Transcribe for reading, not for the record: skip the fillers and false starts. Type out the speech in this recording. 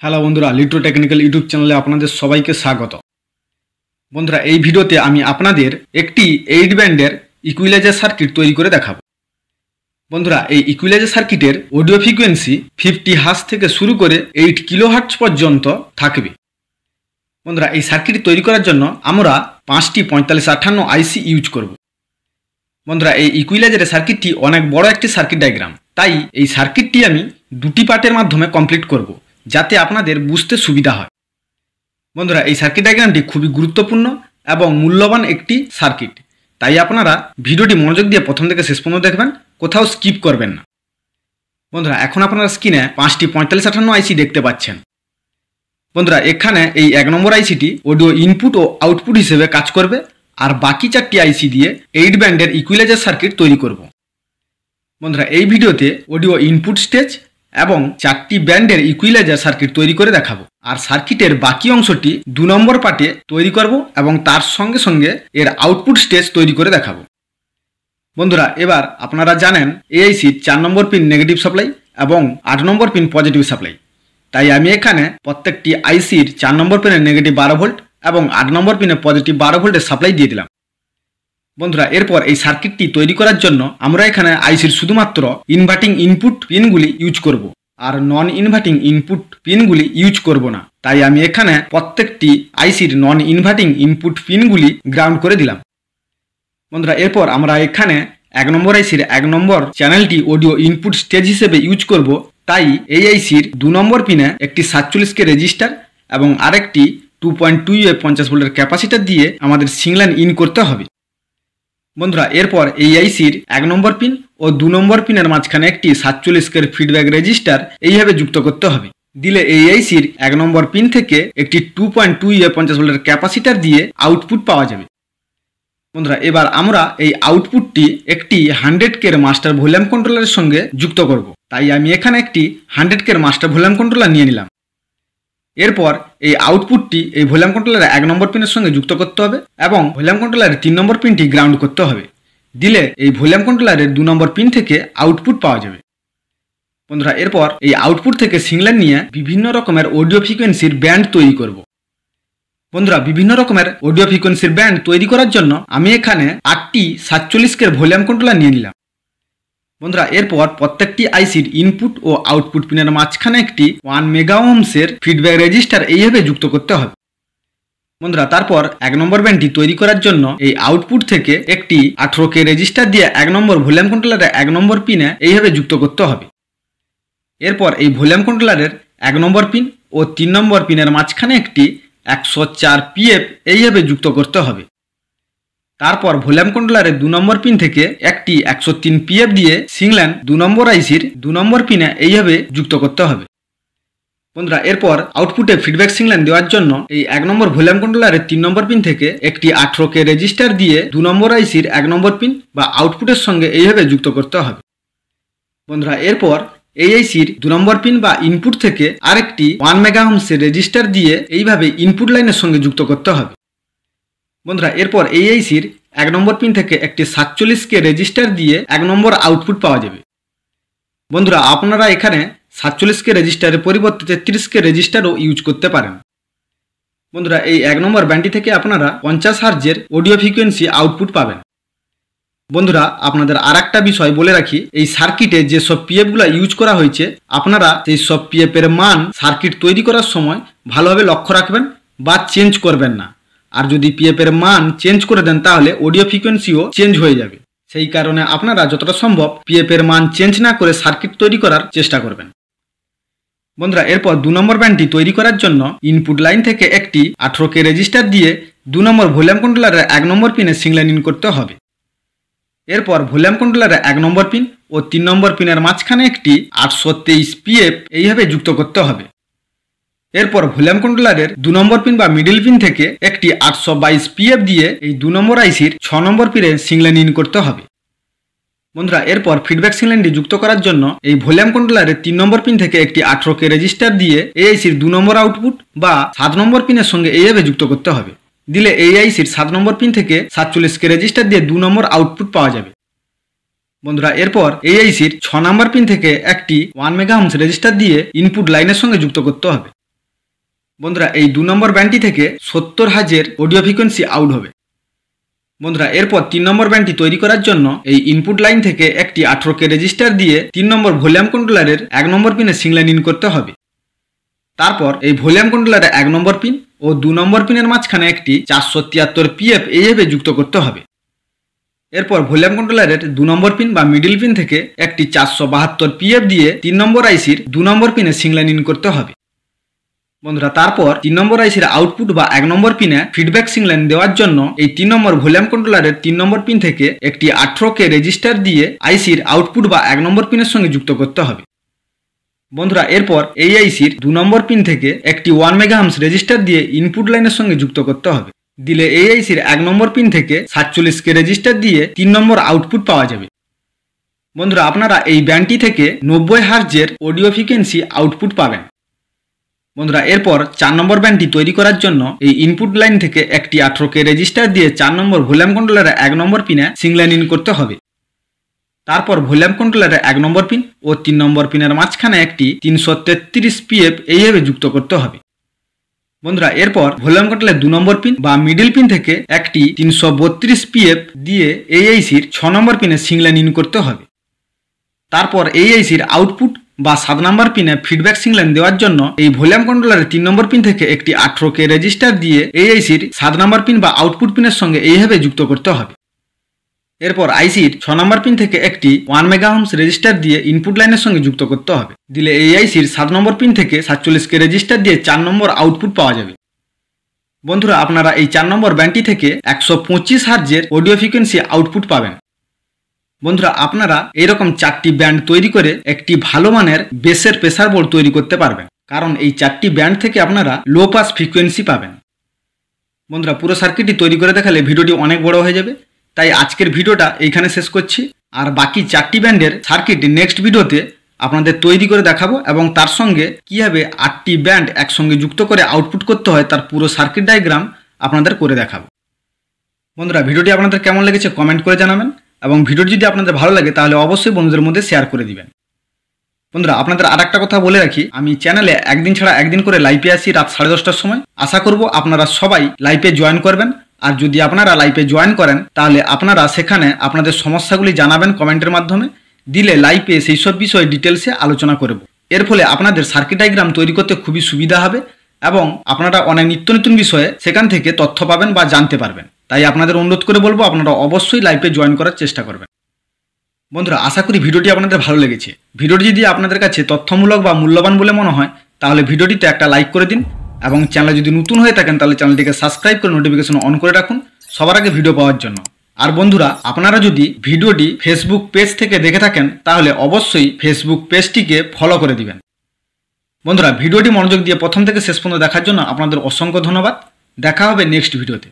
Hello বন্ধুরা, লিট্রো technical YouTube চ্যানেলে আপনাদের সবাইকে স্বাগত। বন্ধুরা, এই ভিডিওতে আমি আপনাদের একটি 8 ব্যান্ডের ইকুইলাইজার সার্কিট তৈরি করে দেখাবো। বন্ধুরা, এই ইকুইলাইজার সার্কিটের অডিও ফ্রিকোয়েন্সি 50 হার্জ থেকে শুরু করে 8 কিলোহার্টজ পর্যন্ত থাকবে। বন্ধুরা, এই সার্কিট তৈরি করার জন্য আমরা 5টি 4558 আইসি ইউজ করব। বন্ধুরা, এই ইকুইলাইজারের সার্কিটটি অনেক বড় একটি সার্কিট ডায়াগ্রাম, তাই এই সার্কিটটি আমি দুটি পার্টের মাধ্যমে কমপ্লিট করব, যাতে আপনাদের বুঝতে সুবিধা হয়। বন্ধুরা, এই সার্কিট ডায়াগ্রামটি খুবই গুরুত্বপূর্ণ এবং মূল্যবান একটি সার্কিট, তাই আপনারা ভিডিওটি মনোযোগ দিয়ে প্রথম থেকে শেষ পর্যন্ত দেখবেন, কোথাও স্কিপ করবেন না। বন্ধুরা, এখন আপনারা স্ক্রিনে 5টি 4558 আইসি দেখতে পাচ্ছেন। বন্ধুরা, এখানে এই 1 নম্বর আইসিটি অডিও ইনপুট ও আউটপুট হিসেবে কাজ করবে, আর বাকি 4টি আইসি দিয়ে 8 ব্যান্ডের ইকুইলাইজার সার্কিট তৈরি করব। বন্ধুরা, এই ভিডিওতে অডিও ইনপুট স্টেজ এবং 4টি ব্যান্ডের ইকুইলাইজার সার্কিট তৈরি করে দেখাবো, আর সার্কিটের বাকি অংশটি 2 নম্বর পার্টে তৈরি করব এবং তার সঙ্গে সঙ্গে এর আউটপুট স্টেজ তৈরি করে দেখাবো। বন্ধুরা, এবার আপনারা জানেন এই আইসির 4 নম্বর পিন নেগেটিভ সাপ্লাই এবং 8 নম্বর পিন পজিটিভ সাপ্লাই, তাই আমি এখানে প্রত্যেকটি আইসির 4 নম্বর পিনে নেগেটিভ 12 ভোল্ট এবং 8 নম্বর পিনে পজিটিভ 12 ভোল্টের সাপ্লাই দিয়ে দিলাম। বন্ধুরা, এরপর এই সার্কিটটি তৈরি করার জন্য আমরা এখানে আইসির শুধুমাত্র ইনভার্টিং ইনপুট পিনগুলি ইউজ করব, আর নন ইনভার্টিং ইনপুট পিনগুলি ইউজ করব না, তাই আমি এখানে প্রত্যেকটি আইসির নন ইনভার্টিং ইনপুট পিনগুলি গ্রাউন্ড করে দিলাম। বন্ধুরা, এরপর আমরা এখানে 1 নম্বর আইসির 1 নম্বর চ্যানেলটি অডিও ইনপুট স্টেজ হিসেবে ইউজ করব, তাই এই আইসির 2 নম্বর পিনে একটি 47K রেজিস্টার এবং আরেকটি 2.2 50 ভোল্টের ক্যাপাসিটার দিয়ে আমাদের সিগন্যাল ইন করতে হবে। বন্ধুরা, এরপর এই আইসির 1 নম্বর পিন ও 2 নম্বর পিনের মাঝখানে একটি 47K ফিডব্যাক রেজিস্টার এইভাবে যুক্ত করতে হবে। দিলে এই আইসির 1 নম্বর পিন থেকে একটি 2.2 50 ভোল্টের ক্যাপাসিটার দিয়ে আউটপুট পাওয়া যাবে। বন্ধুরা, এবার আমরা এই আউটপুটটি একটি 100K মাস্টার ভলিউম কন্ট্রোলারের সঙ্গে যুক্ত করব, তাই আমি এখানে একটি 100K মাস্টার ভলিউম কন্ট্রোলার নিয়ে নিলাম। এরপর এই আউটপুটটি এই ভলিউম কন্ট্রোলারের 1 নম্বর পিনের সঙ্গে যুক্ত করতে হবে এবং ভলিউম কন্ট্রোলারের 3 নম্বর পিনটি গ্রাউন্ড করতে হবে। দিলে এই ভলিউম কন্ট্রোলারের 2 নম্বর পিন থেকে আউটপুট পাওয়া যাবে। বন্ধুরা, এরপর এই আউটপুট থেকে সিগন্যাল নিয়ে বিভিন্ন রকমের অডিও ফ্রিকোয়েন্সির ব্যান্ড তৈরি করব। বন্ধুরা, বিভিন্ন রকমের অডিও ফ্রিকোয়েন্সির ব্যান্ড তৈরি করার জন্য আমি এখানে 8টি 47K ভলিউম কন্ট্রোলার নিয়ে নিলাম। বন্ধুরা, এরপর প্রত্যেকটি আইসির ইনপুট ও আউটপুট পিনের মাঝখানে একটি 1 মেগা ওহমসের ফিডব্যাক রেজিস্টার এইভাবে যুক্ত করতে হবে। বন্ধুরা, তারপর 1 নম্বর ব্যান্ডটি তৈরি করার জন্য এই আউটপুট থেকে একটি 18K রেজিস্টার দিয়ে 1 নম্বর ভলিউম কন্ট্রোলারের 1 নম্বর পিনে এইভাবে যুক্ত করতে হবে। এরপর এই ভলিউম কন্ট্রোলারের 1 নম্বর পিন ও 3 নম্বর পিনের মাঝখানে একটি 104 PF এইভাবে যুক্ত করতে হবে। তারপর ভলিউম কন্ট্রোলারের 2 নম্বর পিন থেকে একটি 103 PF দিয়ে সিগন্যাল 2 নম্বর আইসির 2 নম্বর পিনে এইভাবে যুক্ত করতে হবে। বন্ধুরা, এরপর আউটপুটে ফিডব্যাক সিগন্যাল দেওয়ার জন্য এই 1 নম্বর ভলিউম কন্ট্রোলারের 3 নম্বর পিন থেকে একটি 18K রেজিস্টার দিয়ে 2 নম্বর আইসির 1 নম্বর পিন বা আউটপুটের সঙ্গে এইভাবে যুক্ত করতে হবে। বন্ধুরা, এরপর এই আইসির 2 নম্বর পিন বা ইনপুট থেকে আরেকটি 1 মেগা ওহমসের রেজিস্টার দিয়ে এইভাবে ইনপুট লাইনের সঙ্গে যুক্ত করতে হবে। বন্ধুরা, এরপর এই আইসির 1 নম্বর পিন থেকে একটি 47K রেজিস্টার দিয়ে 1 নম্বর আউটপুট পাওয়া যাবে। বন্ধুরা, আপনারা এখানে 47K রেজিস্টারের পরিবর্তে 33K রেজিস্টারও ইউজ করতে পারেন। বন্ধুরা, এই 1 নম্বর ব্যান্ডটি থেকে আপনারা 50 হার্জের অডিও ফ্রিকোয়েন্সি আউটপুট পাবেন। বন্ধুরা, আপনাদের আরেকটা বিষয় বলে রাখি, এই সার্কিটে যে সব পিএফগুলো ইউজ করা হয়েছে, আপনারা সেই সব পিএফের মান সার্কিট তৈরি করার সময় ভালোভাবে লক্ষ্য রাখবেন বা চেঞ্জ করবেন না। আর যদি পিএফের মান চেঞ্জ করে দেন তাহলে অডিও ফ্রিকোয়েন্সিও চেঞ্জ হয়ে যাবে। সেই কারণে আপনারা যতটা সম্ভব পিএফের মান চেঞ্জ না করে সার্কিট তৈরি করার চেষ্টা করবেন। বন্ধুরা, এরপর 2 নম্বর ব্যান্ডটি তৈরি করার জন্য ইনপুট লাইন থেকে একটি 18K রেজিস্টার দিয়ে 2 নম্বর ভলিউম কন্ট্রোলারের 1 নম্বর পিনে সিগন্যাল ইন করতে হবে। এরপর ভলিউম কন্ট্রোলারের 1 নম্বর পিন ও 3 নম্বর পিনের মাঝখানে একটি 823 PF এইভাবে যুক্ত করতে হবে। এরপর ভলিউম কন্ট্রোলারের 2 নম্বর পিন বা মিডল পিন থেকে একটি 822 PF দিয়ে এই 2 নম্বর আইসির 6 নম্বর পিনে সিগন্যাল ইন করতে হবে। বন্ধুরা, এরপর ফিডব্যাক সিগন্যালটি যুক্ত করার জন্য এই ভলিউম কন্ট্রোলারের 3 নম্বর পিন থেকে একটি 18K রেজিস্টার দিয়ে এই আইসির 2 নম্বর আউটপুট বা 7 নম্বর পিনের সঙ্গে এইভাবে যুক্ত করতে হবে। দিলে এই আইসির 7 নম্বর পিন থেকে 47K রেজিস্টার দিয়ে 2 নম্বর আউটপুট পাওয়া যাবে। বন্ধুরা, এরপর এই আইসির 6 নম্বর পিন থেকে একটি 1 মেগা ওহমস রেজিস্টার দিয়ে ইনপুট লাইনের সঙ্গে যুক্ত করতে হবে। বন্ধুরা এই 2 নম্বর ব্যান্ডটি থেকে 70 হার্জের অডিও ফ্রিকোয়েন্সি আউট হবে। বন্ধুরা এরপর 3 নম্বর ব্যান্ডটি তৈরি করার জন্য এই ইনপুট লাইন থেকে একটি 18K রেজিস্টার দিয়ে 3 নম্বর ভলিউম কন্ট্রোলারের 1 নম্বর পিনে সিং লাইন ইন করতে হবে। তারপর এই ভলিউম কন্ট্রোলারের 1 নম্বর পিন ও 2 নম্বর পিনের মাঝখানে একটি 473 PF এইভাবে যুক্ত করতে হবে। এরপর ভলিউম কন্ট্রোলারের 2 নম্বর পিন বা মিডল পিন থেকে একটি 472 PF দিয়ে 3 নম্বর আইসির 2 নম্বর পিনে সিং লাইন ইন করতে হবে। বন্ধুরা তারপর 3 নম্বর আইসির আউটপুট বা 1 নম্বর পিনে ফিডব্যাক সিং লাইন দেওয়ার জন্য এই 3 নম্বর ভলিউম কন্ট্রোলারের 3 নম্বর পিন থেকে একটি 18K রেজিস্টার দিয়ে আইসির আউটপুট বা 1 নম্বর পিনের সঙ্গে যুক্ত করতে হবে। বন্ধুরা এরপর এই আইসির 2 নম্বর পিন থেকে একটি 1 মেগাহার্টজ রেজিস্টার দিয়ে ইনপুট লাইনের সঙ্গে যুক্ত করতে হবে। দিলে এই আইসির 1 নম্বর পিন থেকে 47K রেজিস্টার দিয়ে 3 নম্বর আউটপুট পাওয়া যাবে। বন্ধুরা আপনারা এই ব্যান্ডটি থেকে 90 হার্জের অডিও ফ্রিকোয়েন্সি আউটপুট পাবেন। বন্ধুরা এরপর 4 নম্বর ব্যান্ডটি তৈরি করার জন্য এই ইনপুট লাইন থেকে একটি 18K রেজিস্টার দিয়ে 4 নম্বর ভলিউম কন্ট্রোলারের 1 নম্বর পিনে সিং লাইন ইন করতে হবে। তারপর ভলিউম কন্ট্রোলারের 1 নম্বর পিন ও 3 নম্বর পিনের মাঝখানে একটি 333 PF এইভাবে যুক্ত করতে হবে। বন্ধুরা এরপর ভলিউম কন্ট্রোলারের 2 নম্বর পিন বা মিডল পিন থেকে একটি 332 PF দিয়ে এই আইসির 6 নম্বর পিনে সিং লাইন ইন করতে হবে। তারপর এই আইসির আউটপুট বা 7 নম্বর পিনে ফিডব্যাক সিং লাইন দেওয়ার জন্য এই ভলিউম কন্ট্রোলারের 3 নম্বর পিন থেকে একটি 18K রেজিস্টার দিয়ে এই আইসির 7 নম্বর পিন বা আউটপুট পিনের সঙ্গে এইভাবে যুক্ত করতে হবে। এরপর আইসির 6 নম্বর পিন থেকে একটি 1 মেগাহার্টজ রেজিস্টার দিয়ে ইনপুট লাইনের সঙ্গে যুক্ত করতে হবে। দিলে এই আইসির 7 নম্বর পিন থেকে 47K রেজিস্টার দিয়ে 4 নম্বর আউটপুট পাওয়া যাবে। বন্ধুরা আপনারা এই 4 নম্বর ব্যান্ডটি থেকে 125 হার্জের অডিও ফ্রিকোয়েন্সি আউটপুট পাবেন। বন্ধুরা আপনারা এইরকম 4টি ব্যান্ড তৈরি করে একটি ভালো মানের বেসের প্রেসার বোর্ড তৈরি করতে পারবেন, কারণ এই 4টি ব্যান্ড থেকে আপনারা লো পাস ফ্রিকোয়েন্সি পাবেন। বন্ধুরা পুরো সার্কিটটি তৈরি করে দেখালে ভিডিওটি অনেক বড় হয়ে যাবে, তাই আজকের ভিডিওটা এইখানে শেষ করছি। আর বাকি 4টি ব্যান্ডের সার্কিট নেক্সট ভিডিওতে আপনাদের তৈরি করে দেখাবো এবং তার সঙ্গে কীভাবে 8টি ব্যান্ড একসঙ্গে যুক্ত করে আউটপুট করতে হয় তার পুরো সার্কিট ডায়াগ্রাম আপনাদের করে দেখাবো। বন্ধুরা ভিডিওটি আপনাদের কেমন লেগেছে কমেন্ট করে জানাবেন এবং ভিডিওটি যদি আপনাদের ভালো লাগে তাহলে অবশ্যই বন্ধুদের মধ্যে শেয়ার করে দিবেন। বন্ধুরা আপনাদের আর একটা কথা বলে রাখি, আমি চ্যানেলে একদিন ছাড়া একদিন করে লাইভে আসি রাত 10:30টার সময়। আশা করব আপনারা সবাই লাইভে জয়েন করবেন। আর যদি আপনারা লাইভে জয়েন করেন তাহলে আপনারা সেখানে আপনাদের সমস্যাগুলি জানাবেন কমেন্টের মাধ্যমে, দিলে লাইভে সেই সব বিষয়ে ডিটেলসে আলোচনা করব। এর ফলে আপনাদের সার্কিট ডায়াগ্রাম তৈরি করতে খুবই সুবিধা হবে এবং আপনারা অনেক নিত্য নতুন বিষয়ে সেখান থেকে তথ্য পাবেন বা জানতে পারবেন। তাই আপনাদের অনুরোধ করে বলবো আপনারা অবশ্যই লাইভে জয়েন করার চেষ্টা করবেন। বন্ধুরা আশা করি ভিডিওটি আপনাদের ভালো লেগেছে। ভিডিওটি যদি আপনাদের কাছে তথ্যমূলক বা মূল্যবান বলে মনে হয় তাহলে ভিডিওটিতে একটা লাইক করে দিন এবং চ্যানেলে যদি নতুন হয়ে থাকেন তাহলে চ্যানেলটিকে সাবস্ক্রাইব করে নোটিফিকেশন অন করে রাখুন সবার আগে ভিডিও পাওয়ার জন্য। আর বন্ধুরা আপনারা যদি ভিডিওটি ফেসবুক পেজ থেকে দেখে থাকেন তাহলে অবশ্যই ফেসবুক পেজটিকে ফলো করে দিবেন। বন্ধুরা ভিডিওটি মনোযোগ দিয়ে প্রথম থেকে শেষ পর্যন্ত দেখার জন্য আপনাদের অসংখ্য ধন্যবাদ। দেখা হবে নেক্সট ভিডিওতে।